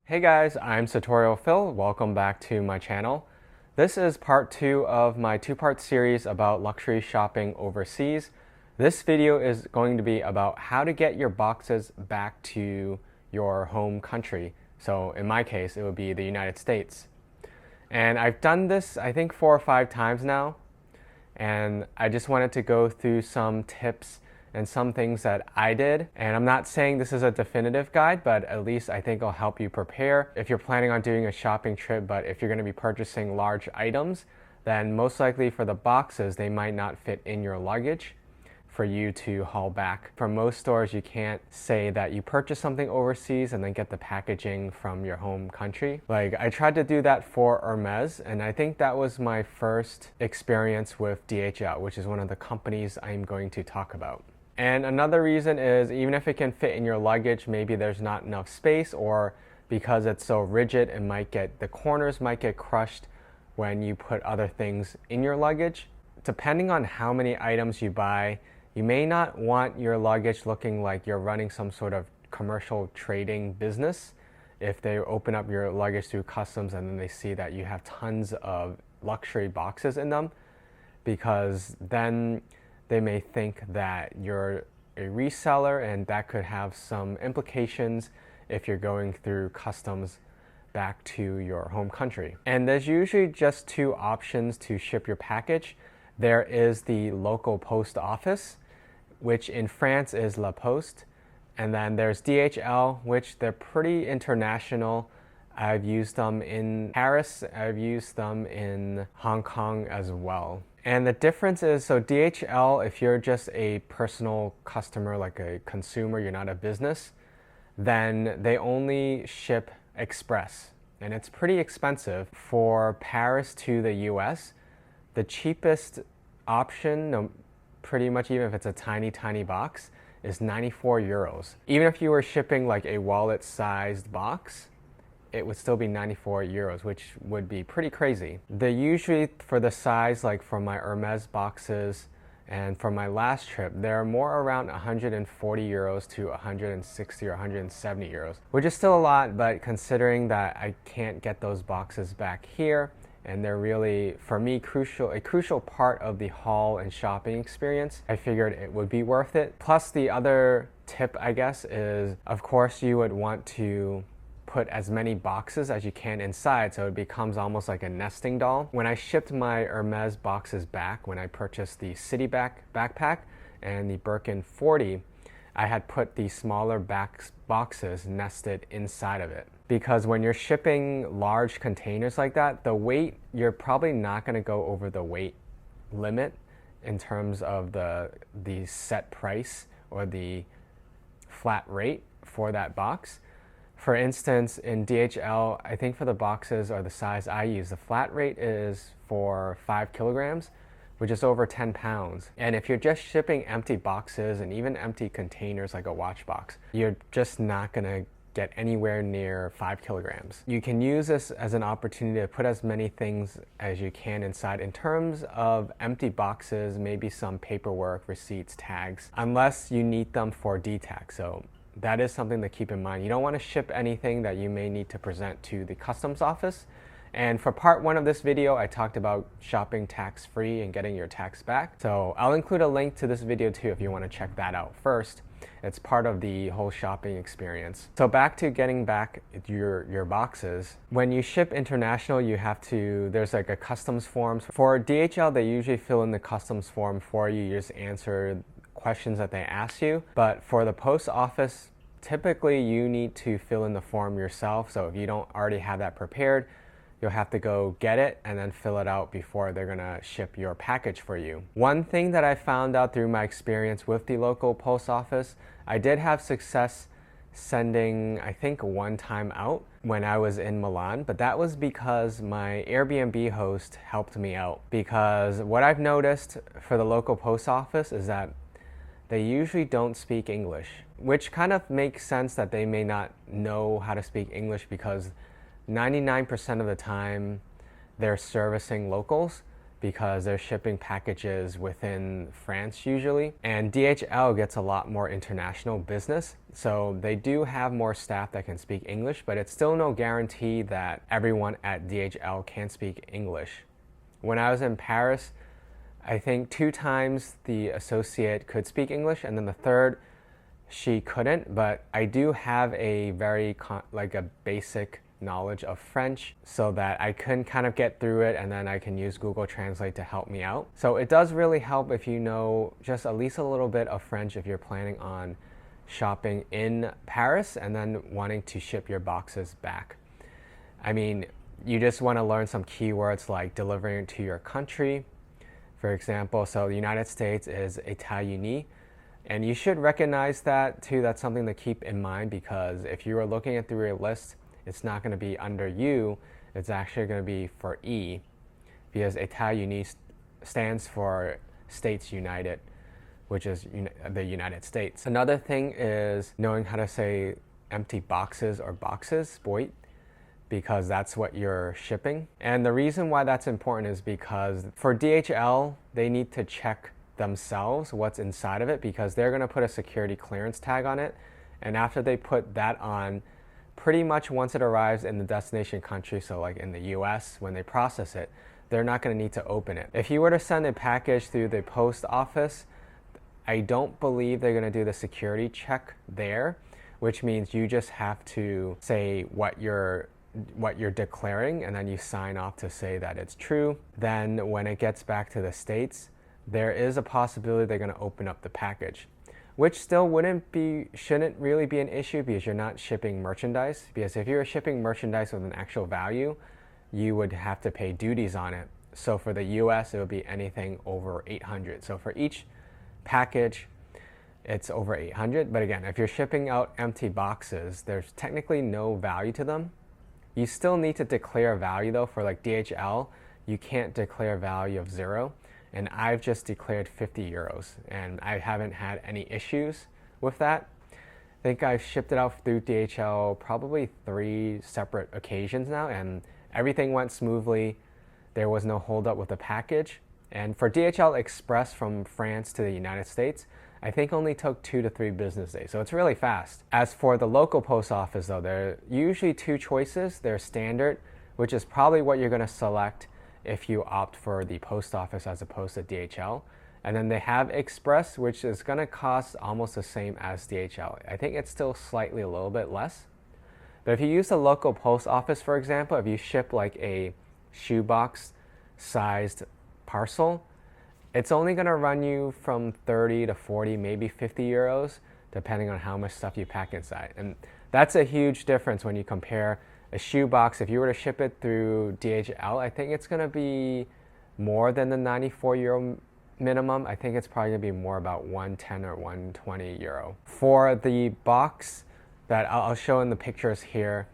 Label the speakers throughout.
Speaker 1: Hey guys, I'm Sartorial Phil. Welcome back to my channel. This is part 2 of my two-part series about luxury shopping overseas. This video is going to be about how to get your boxes back to your home country. So in my case, it would be the United States. And I've done this, I think 4 or 5 times now. And I just wanted to go through some tips and some things that I did. And I'm not saying this is a definitive guide, but at least I think it'll help you prepare. If you're planning on doing a shopping trip, but if you're going to be purchasing large items, then most likely for the boxes, they might not fit in your luggage for you to haul back. For most stores, you can't say that you purchase something overseas and then get the packaging from your home country. Like, I tried to do that for Hermes, and I think that was my first experience with DHL, which is one of the companies I'm going to talk about. And another reason is, even if it can fit in your luggage, maybe there's not enough space, or because it's so rigid, the corners might get crushed when you put other things in your luggage. Depending on how many items you buy, you may not want your luggage looking like you're running some sort of commercial trading business. If they open up your luggage through customs and then they see that you have tons of luxury boxes in them, because then they may think that you're a reseller, and that could have some implications if you're going through customs back to your home country. And there's usually just 2 options to ship your package. There is the local post office, which in France is La Poste, and then there's DHL, which they're pretty international. I've used them in Paris, I've used them in Hong Kong as well. And the difference is, so DHL, if you're just a personal customer, like a consumer, you're not a business, then they only ship express, and it's pretty expensive. For Paris to the US, the cheapest option, pretty much even if it's a tiny box, is 94 euros. Even if you were shipping like a wallet-sized box, it would still be 94 euros, which would be pretty crazy. They usually, for the size, like for my Hermes boxes and for my last trip, they're more around 140 euros to 160 or 170 euros, which is still a lot, but considering that I can't get those boxes back here, and they're really, for me, a crucial part of the haul and shopping experience, I figured it would be worth it. Plus, the other tip, I guess, is, of course, you would want to put as many boxes as you can inside, so it becomes almost like a nesting doll. When I shipped my Hermes boxes back, when I purchased the City backpack and the Birkin 40, I had put the smaller boxes nested inside of it. Because when you're shipping large containers like that, the weight, you're probably not going to go over the weight limit in terms of the set price or the flat rate for that box. For instance, in DHL, I think for the boxes or the size I use, the flat rate is for 5 kilograms, which is over 10 pounds. And if you're just shipping empty boxes and even empty containers like a watch box, you're just not gonna get anywhere near 5 kilograms. You can use this as an opportunity to put as many things as you can inside. In terms of empty boxes, maybe some paperwork, receipts, tags, unless you need them for DTAC. So that is something to keep in mind. You don't want to ship anything that you may need to present to the customs office. And for part 1 of this video, I talked about shopping tax-free and getting your tax back. So I'll include a link to this video too if you want to check that out first. It's part of the whole shopping experience. So back to getting back your boxes. When you ship international, there's like a customs form. For DHL, they usually fill in the customs form for you. You just answer questions that they ask you. But for the post office, typically you need to fill in the form yourself. So if you don't already have that prepared, you'll have to go get it and then fill it out before they're gonna ship your package for you. One thing that I found out through my experience with the local post office, I did have success sending, I think, 1 time out when I was in Milan, but that was because my Airbnb host helped me out. Because what I've noticed for the local post office is that they usually don't speak English, which kind of makes sense that they may not know how to speak English, because 99% of the time they're servicing locals. because they're shipping packages within France usually. And DHL gets a lot more international business. So they do have more staff that can speak English, but it's still no guarantee that everyone at DHL can speak English. When I was in Paris, I think 2 times the associate could speak English, and then the third, she couldn't. But I do have a very a basic knowledge of French, so that I can kind of get through it, and then I can use Google Translate to help me out. So it does really help if you know just at least a little bit of French if you're planning on shopping in Paris and then wanting to ship your boxes back. I mean, you just want to learn some keywords like delivering it to your country, for example. So the United States is États-Unis, and you should recognize that too. That's something to keep in mind, because if you are looking at through a list, it's not going to be under U, it's actually going to be for E, because États-Unis stands for States United, which is the United States. Another thing is knowing how to say empty boxes or boxes, boîte, because that's what you're shipping. And the reason why that's important is because for DHL, they need to check themselves what's inside of it, because they're going to put a security clearance tag on it. And after they put that on, pretty much once it arrives in the destination country, so like in the US, when they process it, they're not going to need to open it. If you were to send a package through the post office, I don't believe they're going to do the security check there, which means you just have to say what you're declaring, and then you sign off to say that it's true. Then when it gets back to the States, there is a possibility they're going to open up the package, which still shouldn't really be an issue, because you're not shipping merchandise. Because if you're shipping merchandise with an actual value, you would have to pay duties on it. So for the US, it would be anything over 800. So for each package, it's over 800. But again, if you're shipping out empty boxes, there's technically no value to them. You still need to declare value though. For like DHL, you can't declare value of 0. And I've just declared 50 euros, and I haven't had any issues with that. I think I've shipped it out through DHL probably 3 separate occasions now, and everything went smoothly. There was no holdup with the package. And for DHL Express from France to the United States, I think only took 2 to 3 business days, so it's really fast. As for the local post office though, there are usually 2 choices. There's standard, which is probably what you're going to select if you opt for the post office as opposed to DHL. And then they have Express, which is going to cost almost the same as DHL. I think it's still slightly a little bit less. But if you use the local post office, for example, if you ship like a shoebox sized parcel, it's only going to run you from 30 to 40, maybe 50 euros, depending on how much stuff you pack inside. And that's a huge difference when you compare a shoebox. If you were to ship it through DHL, I think it's going to be more than the 94 euro minimum. I think it's probably going to be more about 110 or 120 euro. For the box that I'll show in the pictures here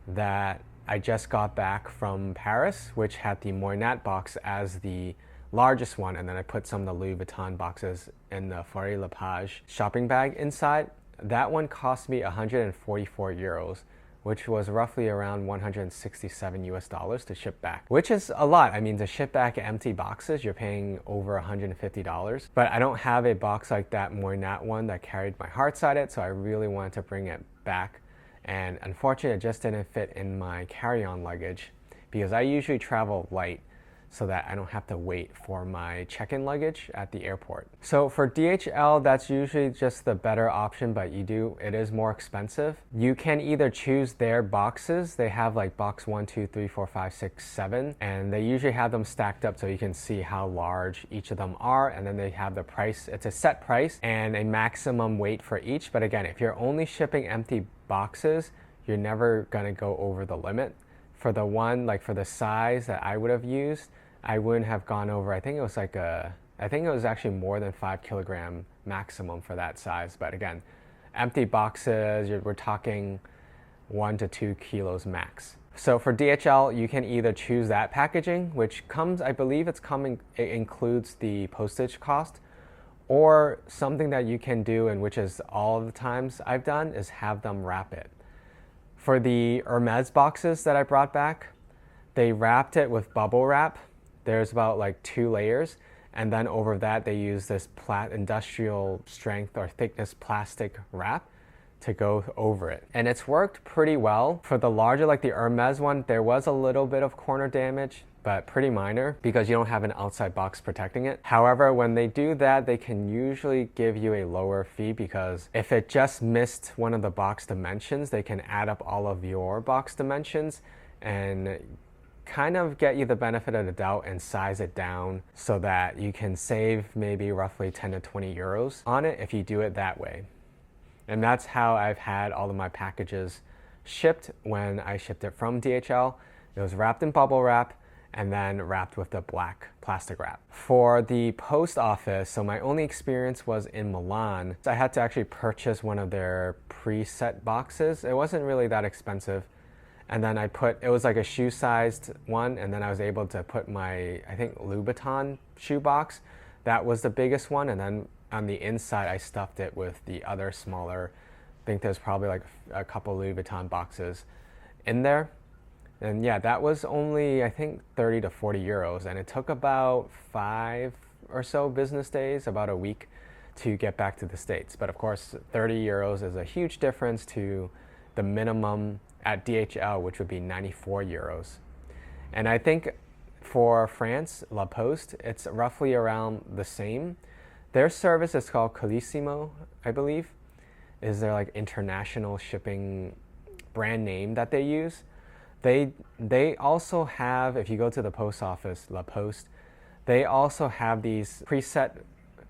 Speaker 1: that I just got back from Paris, which had the Moynat box as the largest one, and then I put some of the Louis Vuitton boxes in the Faury Lepage shopping bag inside. That one cost me 144 euros, which was roughly around 167 US dollars to ship back, which is a lot. I mean, to ship back empty boxes, you're paying over $150. But I don't have a box like that Moynat one that carried my hearts at it, so I really wanted to bring it back. And unfortunately, it just didn't fit in my carry-on luggage, because I usually travel light so that I don't have to wait for my check-in luggage at the airport. So for DHL, that's usually just the better option, but it is more expensive. You can either choose their boxes. They have like box 1, 2, 3, 4, 5, 6, 7, and they usually have them stacked up so you can see how large each of them are, and then they have the price. It's a set price and a maximum weight for each. But again, if you're only shipping empty boxes, you're never gonna go over the limit. For the one, like for the size that I would have used, I wouldn't have gone over, I think it was actually more than 5 kilogram maximum for that size. But again, empty boxes, we're talking 1 to 2 kilos max. So for DHL, you can either choose that packaging, which comes, I believe it includes the postage cost, or something that you can do, and which is all of the times I've done, is have them wrap it. For the Hermes boxes that I brought back, they wrapped it with bubble wrap, There's about like 2 layers, and then over that they use this industrial strength or thickness plastic wrap to go over it. And it's worked pretty well. For the larger, like the Hermes one, there was a little bit of corner damage, but pretty minor because you don't have an outside box protecting it. However, when they do that, they can usually give you a lower fee because if it just missed one of the box dimensions, they can add up all of your box dimensions and kind of get you the benefit of the doubt and size it down so that you can save maybe roughly 10 to 20 euros on it if you do it that way. And that's how I've had all of my packages shipped when I shipped it from DHL. It was wrapped in bubble wrap and then wrapped with the black plastic wrap. For the post office, so my only experience was in Milan. I had to actually purchase one of their preset boxes. It wasn't really that expensive. And then it was like a shoe-sized one, and then I was able to put my, I think, Louboutin shoe box. That was the biggest one, and then on the inside, I stuffed it with the other smaller, I think there's probably like a couple Louis Vuitton boxes in there. And yeah, that was only, I think, 30 to 40 euros, and it took about 5 or so business days, about a week, to get back to the States. But of course, 30 euros is a huge difference to the minimum at DHL, which would be 94 euros. And I think for France, La Poste, it's roughly around the same. Their service is called Colissimo, I believe, is their like international shipping brand name that they use. They also have, if you go to the post office, La Poste, they also have these preset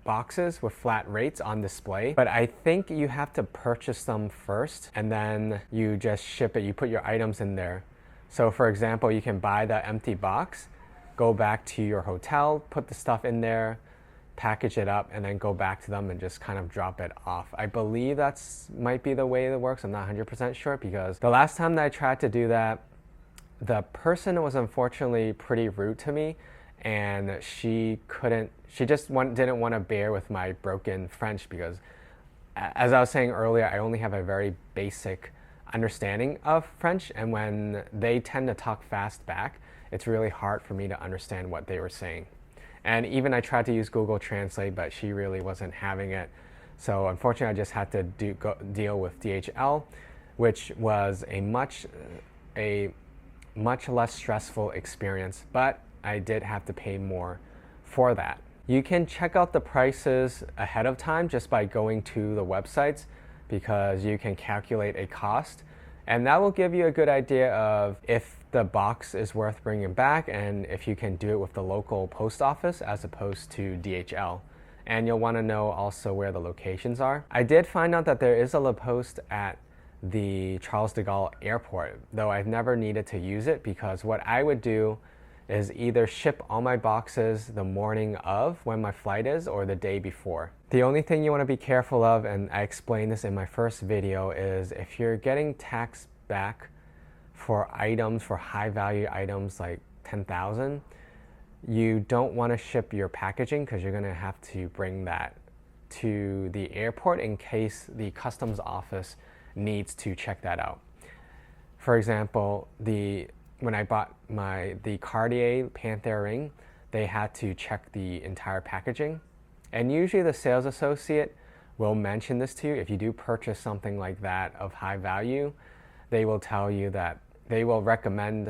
Speaker 1: boxes with flat rates on display, but I think you have to purchase them first and then you just ship it. You put your items in there. So for example, you can buy the empty box, go back to your hotel, put the stuff in there, package it up, and then go back to them and just kind of drop it off. I believe that's might be the way it works. I'm not 100% sure because the last time that I tried to do that, the person was unfortunately pretty rude to me, and she just didn't want to bear with my broken French because, as I was saying earlier, I only have a very basic understanding of French, and when they tend to talk fast back, it's really hard for me to understand what they were saying. And even I tried to use Google Translate, but she really wasn't having it. So unfortunately, I just had to deal with DHL, which was a much less stressful experience, but I did have to pay more for that. You can check out the prices ahead of time just by going to the websites because you can calculate a cost, and that will give you a good idea of if the box is worth bringing back and if you can do it with the local post office as opposed to DHL. And you'll want to know also where the locations are. I did find out that there is a La Poste at the Charles de Gaulle airport, though I've never needed to use it because what I would do is either ship all my boxes the morning of when my flight is or the day before. The only thing you want to be careful of, and I explained this in my first video, is if you're getting tax back for items, for high value items like 10,000, you don't want to ship your packaging because you're going to have to bring that to the airport in case the customs office needs to check that out. For example, when I bought the Cartier Panthère ring, they had to check the entire packaging. And usually the sales associate will mention this to you. If you do purchase something like that of high value, they will tell you that they will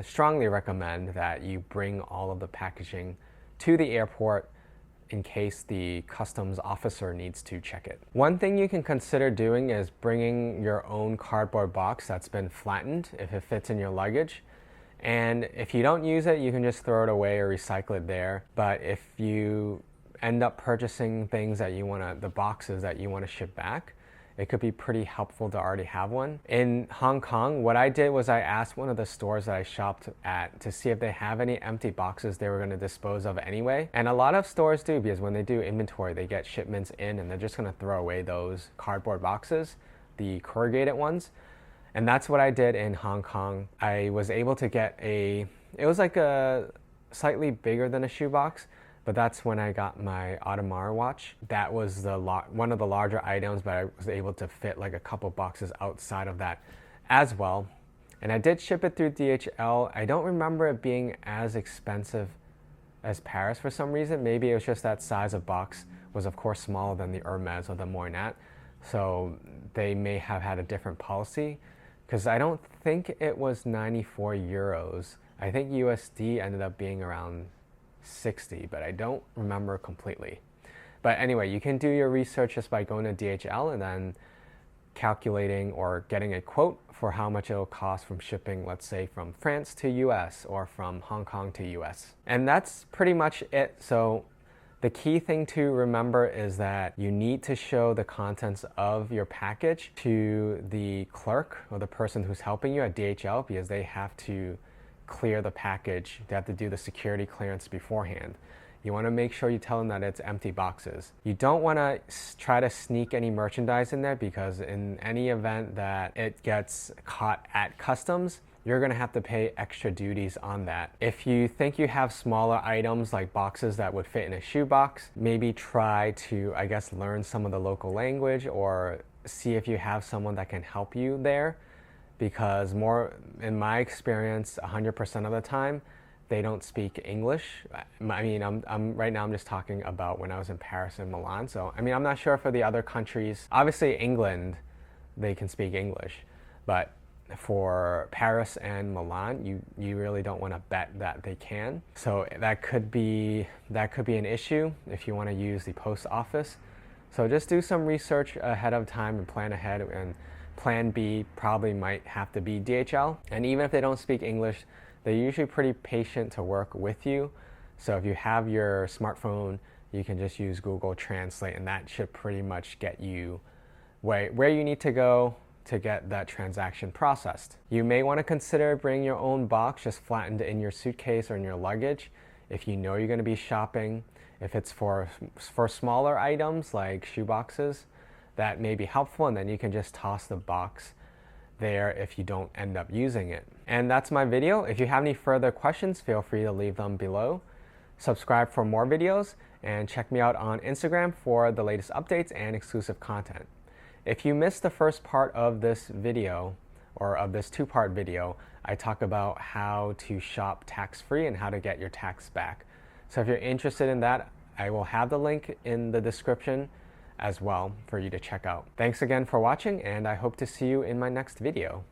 Speaker 1: strongly recommend that you bring all of the packaging to the airport in case the customs officer needs to check it. One thing you can consider doing is bringing your own cardboard box that's been flattened if it fits in your luggage. And if you don't use it, you can just throw it away or recycle it there. But if you end up purchasing things that the boxes that you want to ship back, it could be pretty helpful to already have one. In Hong Kong, what I did was I asked one of the stores that I shopped at to see if they have any empty boxes they were going to dispose of anyway. And a lot of stores do, because when they do inventory, they get shipments in and they're just going to throw away those cardboard boxes, the corrugated ones. And that's what I did in Hong Kong. I was able to get it was like a slightly bigger than a shoebox, but that's when I got my Audemars watch. That was one of the larger items, but I was able to fit like a couple boxes outside of that as well. And I did ship it through DHL. I don't remember it being as expensive as Paris for some reason. Maybe it was just that size of box was of course smaller than the Hermes or the Moynat, so they may have had a different policy, because I don't think it was 94 euros. I think USD ended up being around 60, but I don't remember completely. But anyway, you can do your research just by going to DHL and then calculating or getting a quote for how much it'll cost from shipping, let's say from France to US or from Hong Kong to US. And that's pretty much it. So the key thing to remember is that you need to show the contents of your package to the clerk or the person who's helping you at DHL, because they have to clear the package. They have to do the security clearance beforehand. You want to make sure you tell them that it's empty boxes. You don't want to try to sneak any merchandise in there, because in any event that it gets caught at customs, you're going to have to pay extra duties on that. If you think you have smaller items like boxes that would fit in a shoebox, maybe try to, I guess, learn some of the local language or see if you have someone that can help you there, because in my experience, 100% of the time, they don't speak English. I mean, right now I'm just talking about when I was in Paris and Milan. So, I mean, I'm not sure for the other countries. Obviously, England, they can speak English, but for Paris and Milan, you really don't want to bet that they can. So that could be an issue if you want to use the post office. So just do some research ahead of time and plan ahead, and plan B probably might have to be DHL. And even if they don't speak English, they're usually pretty patient to work with you. So if you have your smartphone, you can just use Google Translate, and that should pretty much get you where you need to go to get that transaction processed. You may want to consider bringing your own box just flattened in your suitcase or in your luggage if you know you're going to be shopping. If it's for smaller items like shoe boxes, that may be helpful, and then you can just toss the box there if you don't end up using it. And that's my video. If you have any further questions, feel free to leave them below. Subscribe for more videos, and check me out on Instagram for the latest updates and exclusive content. If you missed the first part of this video, or of this two-part video, I talk about how to shop tax-free and how to get your tax back. So if you're interested in that, I will have the link in the description as well for you to check out. Thanks again for watching, and I hope to see you in my next video.